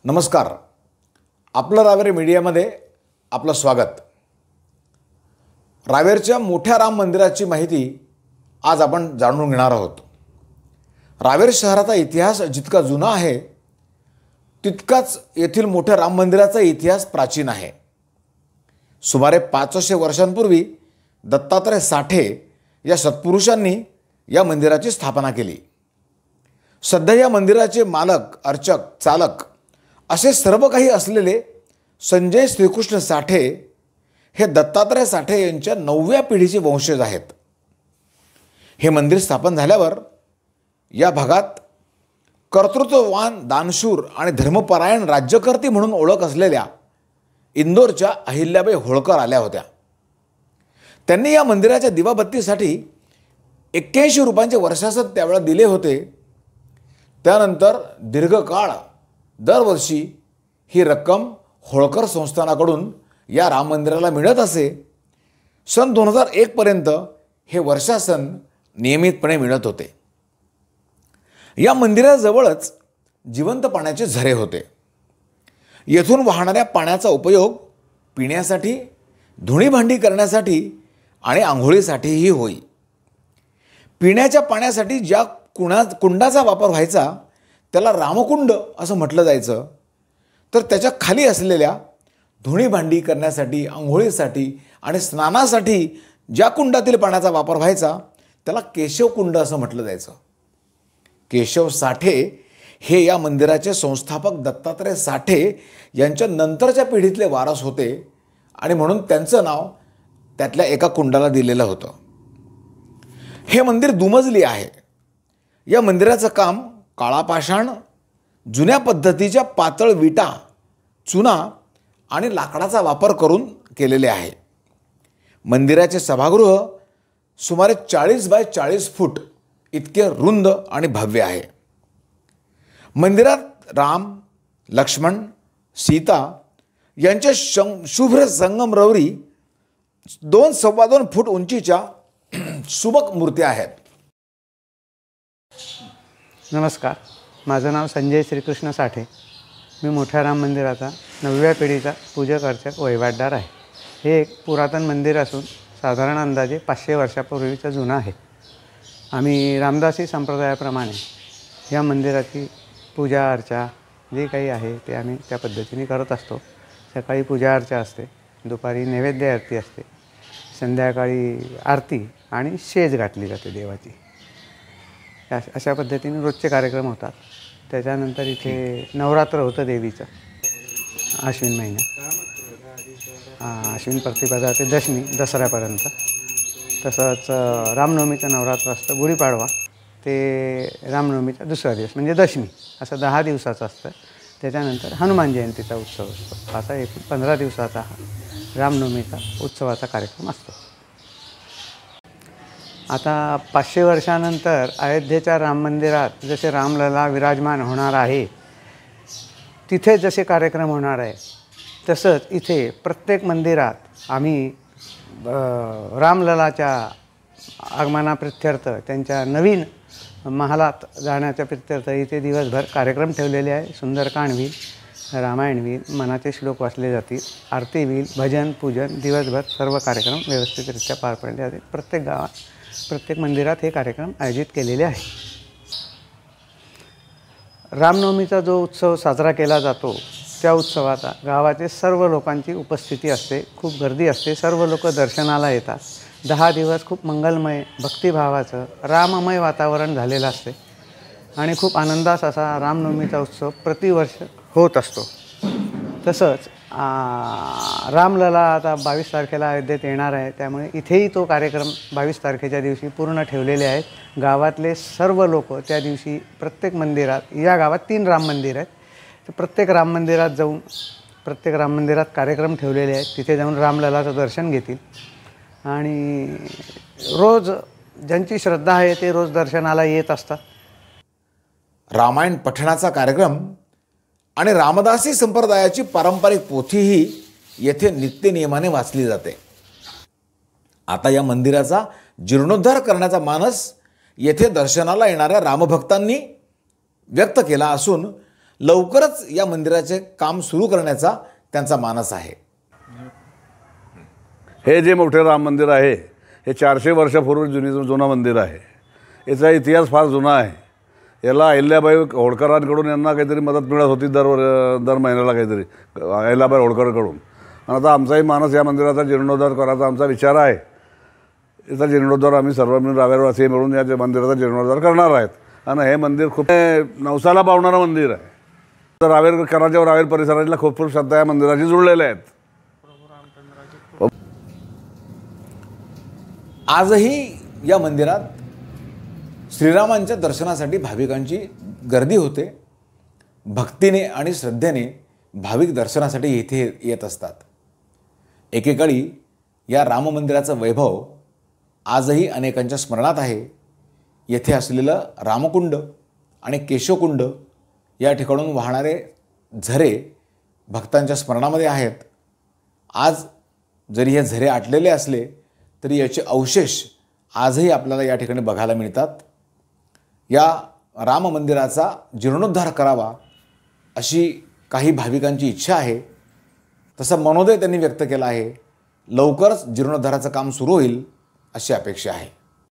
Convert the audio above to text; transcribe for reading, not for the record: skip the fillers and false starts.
नमस्कार. आपलं रावेर मीडियामध्ये आपलं स्वागत. रावेरच्या मोठ्या राम मंदिराची माहिती आज आपण जाणून घेणार आहोत. रावेर शहराचा इतिहास जितका जुना आहे तितकाच येथील मोठ्या राम मंदिराचा इतिहास प्राचीन आहे. सुमारे 500 वर्षांपूर्वी दत्तात्रय साठे या सत्पुरुषांनी या मंदिराची स्थापना केली. सध्या या मंदिराचे मालक, अर्चक, चालक असे सर्व काही असलेले संजय श्रीकृष्ण साठे हे दत्तात्रय साठे यांच्या 9व्या पिढीचे वंशज आहेत. हे मंदिर स्थापन झाल्यावर या भागात कर्तृत्ववान, दानशूर आणि धर्मपरायण राज्यकर्ती म्हणून ओळख असलेल्या इंदोरच्या अहिल्याबाई होळकर आल्या होत्या. त्यांनी या मंदिराच्या दिवाबत्तीसाठी 81 रुपयांचे वर्षासन त्यावेळेला दिले होते. त्यानंतर दीर्घकाळ दरवर्षी ही रक्कम होळकर संस्थानाकडून या राम मंदिराला मिळत असे. सन 2001 पर्यंत हे वर्षासन नियमितपणे मिळत होते. या मंदिराजवळच जिवंत पाण्याचे झरे होते. येथून वाहणाऱ्या पाण्याचा उपयोग पिण्यासाठी, धुणी भांडी करण्यासाठी आणि आंघोळीसाठीही होई. पिण्याच्या पाण्यासाठी ज्या कुंडाचा वापर व्हायचा त्याला रामकुंड असं म्हटलं जायचं. तर त्याच्या खाली असलेल्या धुणी भांडी करण्यासाठी, आंघोळीसाठी आणि स्नानासाठी ज्या कुंडातील पाण्याचा वापर व्हायचा त्याला केशवकुंड असं म्हटलं जायचं. केशव साठे हे या मंदिराचे संस्थापक दत्तात्रय साठे यांच्या नंतरच्या पिढीतले वारस होते आणि म्हणून त्यांचं नाव त्यातल्या एका कुंडाला दिलेलं होतं. हे मंदिर दुमजली आहे. या मंदिराचं काम काळा पाषाण, जुन्या पद्धतीच्या पातळ विटा, चुना आणि लाकडाचा वापर करून केलेले आहे. मंदिराचे सभागृह सुमारे 40 बाय 40 फूट इतके रुंद आणि भव्य आहे. मंदिरात राम, लक्ष्मण, सीता यांच्या शुभ्र संगमरवरी 2-2.25 फूट उंचीच्या सुबक मूर्त्या आहेत. नमस्कार, माझं नाव संजय श्रीकृष्ण साठे. मी मोठ्या राम मंदिराचा 9व्या पिढीचा पूजक, अर्चक, वहिवाटदार आहे. हे एक पुरातन मंदिर असून साधारण अंदाजे 500 वर्षापूर्वीचं जुनं आहे. आम्ही रामदासी संप्रदायाप्रमाणे या मंदिराची पूजा अर्चा जे काही आहे ते आम्ही त्या पद्धतीने करत असतो. सकाळी पूजा अर्चा असते, दुपारी नैवेद्य आरती असते, संध्याकाळी आरती आणि शेज घातली जाते देवाची. अशा पद्धतीने रोजचे कार्यक्रम होतात. त्याच्यानंतर इथे नवरात्र होतं देवीचं आश्विन महिन्यात, आश्विन प्रतिपदा ते दशमी, दसऱ्यापर्यंत. तसंच रामनवमीचं नवरात्र असतं, गुढीपाडवा ते रामनवमीचा दुसरा दिवस म्हणजे दशमी, असं 10 दिवसाचं असतं. त्याच्यानंतर हनुमान जयंतीचा उत्सव असतो. असा एकूण 15 दिवसाचा हा रामनवमीचा उत्सवाचा कार्यक्रम असतो. आता 500 वर्षानंतर अयोध्येच्या राम मंदिरात जसे रामलला विराजमान होणार आहे, तिथे जसे कार्यक्रम होणार आहे तसंच इथे प्रत्येक मंदिरात आम्ही रामललाच्या आगमनाप्रित्यर्थ, त्यांच्या नवीन महालात जाण्याच्या प्रित्यर्थ इथे दिवसभर कार्यक्रम ठेवलेले आहे. सुंदरकांड होईल, रामायण होईल, मनाचे श्लोक वाचले जातील, आरती होईल, भजन, पूजन, दिवसभर सर्व कार्यक्रम व्यवस्थितरित्या पार पडले जातील. प्रत्येक गावात, प्रत्येक मंदिरात हे कार्यक्रम आयोजित केलेले आहे. रामनवमीचा जो उत्सव साजरा केला जातो त्या उत्सवात गावाचे सर्व लोकांची उपस्थिती असते. खूप गर्दी असते. सर्व लोक दर्शनाला येतात. 10 दिवस खूप मंगलमय, भक्तिभावाचं, राममय वातावरण झालेलं असते आणि खूप आनंदास असा रामनवमीचा उत्सव प्रतिवर्ष होत असतो. तसंच रामलला आता 22 तारखेला अयोध्येत येणार आहे, त्यामुळे इथेही तो कार्यक्रम 22 तारखेच्या दिवशी पूर्ण ठेवलेले आहेत. गावातले सर्व लोक त्या दिवशी प्रत्येक मंदिरात, या गावात 3 राम मंदिर आहेत, तर प्रत्येक राम मंदिरात जाऊन, प्रत्येक राम मंदिरात कार्यक्रम ठेवलेले आहेत, तिथे जाऊन रामललाचं दर्शन घेतील. आणि रोज ज्यांची श्रद्धा आहे ते रोज दर्शनाला येत असतात. रामायण पठणाचा कार्यक्रम आणि रामदासी संप्रदायाची पारंपरिक पोथीही येथे नित्यनियमाने वाचली जाते. आता या मंदिराचा जीर्णोद्धार करण्याचा मानस येथे दर्शनाला येणाऱ्या रामभक्तांनी व्यक्त केला असून लवकरच या मंदिराचे काम सुरू करण्याचा त्यांचा मानस आहे. हे जे मोठे राम मंदिर आहे हे 400 वर्षापूर्वी जुनं मंदिर आहे. याचा इतिहास फार जुना आहे. याला अहिल्याबाई होळकरांकडून यांना काहीतरी मदत मिळत होती दर महिन्याला काहीतरी अहिल्याबाई होळकरकडून. आणि आता आमचाही मानस या मंदिराचा जीर्णोद्धार करायचा आमचा विचार आहे. याचा जीर्णोद्धार आम्ही सर्व मिळून रावेरवासी मिळून या मंदिराचा जीर्णोद्धार करणार आहेत. आणि हे मंदिर खूप नवसाला पावणारं मंदिर आहे. तर रावेरकरांच्या व रावेर परिसरातल्या खूप श्रद्धा या मंदिराशी जुळलेल्या आहेत. आजही या मंदिरात श्रीरामांच्या दर्शनासाठी भाविकांची गर्दी होते. भक्तीने आणि श्रद्धेने भाविक दर्शनासाठी इथे येत असतात. एकेकाळी या राम मंदिराचं वैभव आजही अनेकांच्या स्मरणात आहे. येथे असलेलं रामकुंड आणि केशवकुंड या ठिकाणून वाहणारे झरे भक्तांच्या स्मरणामध्ये आहेत. आज जरी हे झरे आटलेले असले तरी याचे अवशेष आजही आपल्याला या ठिकाणी बघायला मिळतात. या राम मंदिराचा जीर्णोद्धार करावा अशी काही भाविकांची इच्छा आहे. तसा मनोदय त्यांनी व्यक्त केला आहे. लवकरच जीर्णोद्धाराचं काम सुरू होईल अशी अपेक्षा आहे.